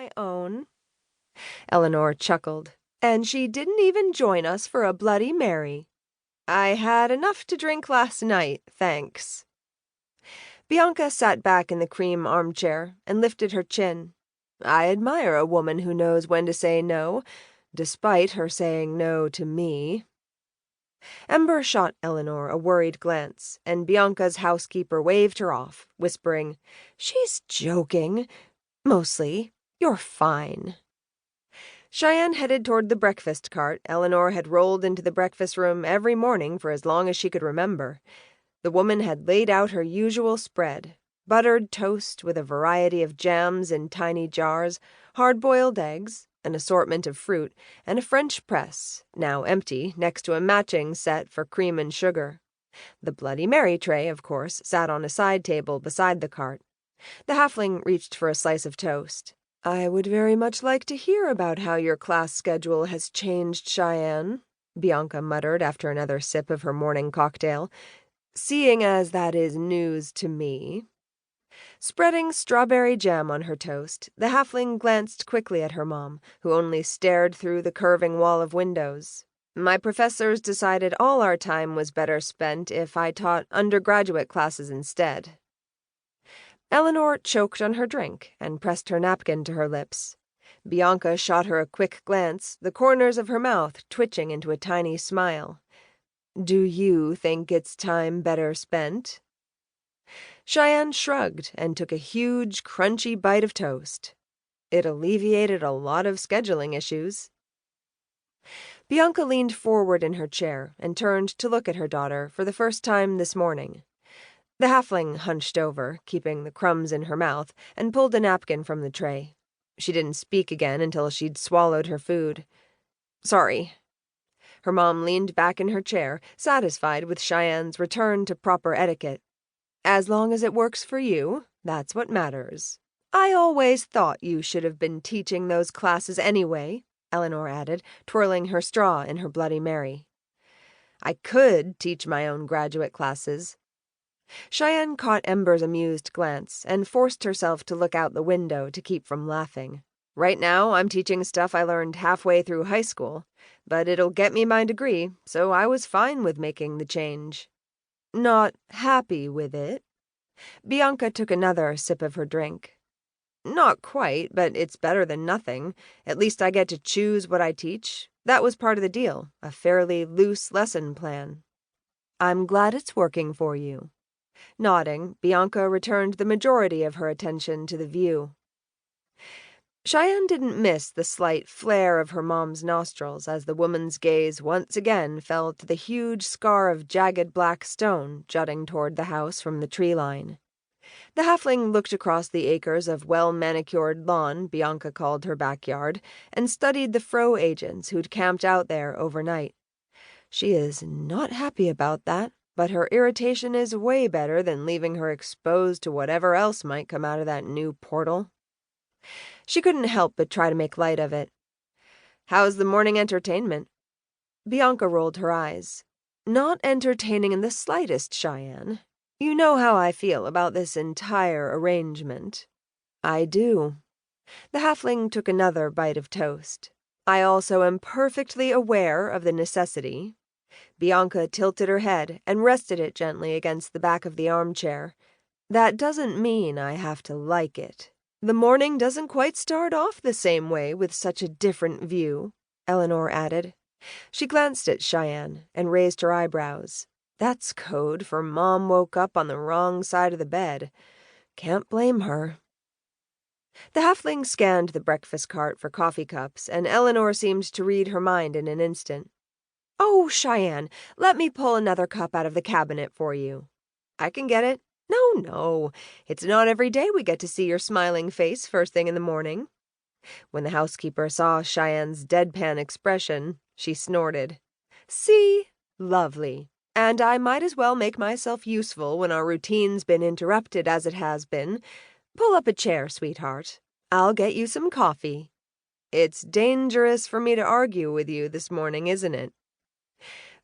my own." Eleanor chuckled. "And she didn't even join us for a Bloody Mary. I had enough to drink last night, thanks." Bianca sat back in the cream armchair and lifted her chin. "I admire a woman who knows when to say no, despite her saying no to me." Ember shot Eleanor a worried glance, and Bianca's housekeeper waved her off, whispering, "She's joking. Mostly. You're fine." Cheyenne headed toward the breakfast cart. Eleanor had rolled into the breakfast room every morning for as long as she could remember. The woman had laid out her usual spread: buttered toast with a variety of jams in tiny jars, hard-boiled eggs, an assortment of fruit, and a French press, now empty, next to a matching set for cream and sugar. The Bloody Mary tray, of course, sat on a side table beside the cart. The halfling reached for a slice of toast. "I would very much like to hear about how your class schedule has changed, Cheyenne," Bianca muttered after another sip of her morning cocktail, "seeing as that is news to me." Spreading strawberry jam on her toast, the halfling glanced quickly at her mom, who only stared through the curving wall of windows. "My professors decided all our time was better spent if I taught undergraduate classes instead." Eleanor choked on her drink and pressed her napkin to her lips. Bianca shot her a quick glance, the corners of her mouth twitching into a tiny smile. "Do you think it's time better spent?" Cheyenne shrugged and took a huge, crunchy bite of toast. It alleviated a lot of scheduling issues. Bianca leaned forward in her chair and turned to look at her daughter for the first time this morning. The halfling hunched over, keeping the crumbs in her mouth, and pulled a napkin from the tray. She didn't speak again until she'd swallowed her food. "Sorry." Her mom leaned back in her chair, satisfied with Cheyenne's return to proper etiquette. "As long as it works for you, that's what matters." "I always thought you should have been teaching those classes anyway," Eleanor added, twirling her straw in her Bloody Mary. "I could teach my own graduate classes." Cheyenne caught Ember's amused glance and forced herself to look out the window to keep from laughing. "Right now, I'm teaching stuff I learned halfway through high school, but it'll get me my degree, so I was fine with making the change." "Not happy with it?" Bianca took another sip of her drink. "Not quite, but it's better than nothing. At least I get to choose what I teach. That was part of the deal, a fairly loose lesson plan." "I'm glad it's working for you." Nodding, Bianca returned the majority of her attention to the view. Cheyenne didn't miss the slight flare of her mom's nostrils as the woman's gaze once again fell to the huge scar of jagged black stone jutting toward the house from the tree line. The halfling looked across the acres of well-manicured lawn Bianca called her backyard and studied the fro agents who'd camped out there overnight. She is not happy about that, but her irritation is way better than leaving her exposed to whatever else might come out of that new portal. She couldn't help but try to make light of it. "How's the morning entertainment?" Bianca rolled her eyes. "Not entertaining in the slightest, Cheyenne. You know how I feel about this entire arrangement." "I do." The halfling took another bite of toast. "I also am perfectly aware of the necessity." Bianca tilted her head and rested it gently against the back of the armchair. "That doesn't mean I have to like it. The morning doesn't quite start off the same way with such a different view," Eleanor added. She glanced at Cheyenne and raised her eyebrows. That's code for Mom woke up on the wrong side of the bed. Can't blame her. The halfling scanned the breakfast cart for coffee cups, and Eleanor seemed to read her mind in an instant. "Oh, Cheyenne, let me pull another cup out of the cabinet for you." "I can get it." No. It's not every day we get to see your smiling face first thing in the morning." When the housekeeper saw Cheyenne's deadpan expression, she snorted. "See? Lovely. And I might as well make myself useful when our routine's been interrupted as it has been. Pull up a chair, sweetheart. I'll get you some coffee." "It's dangerous for me to argue with you this morning, isn't it?"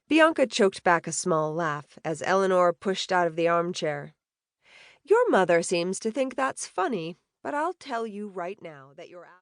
Bianca choked back a small laugh as Eleanor pushed out of the armchair. "Your mother seems to think that's funny, but I'll tell you right now that you're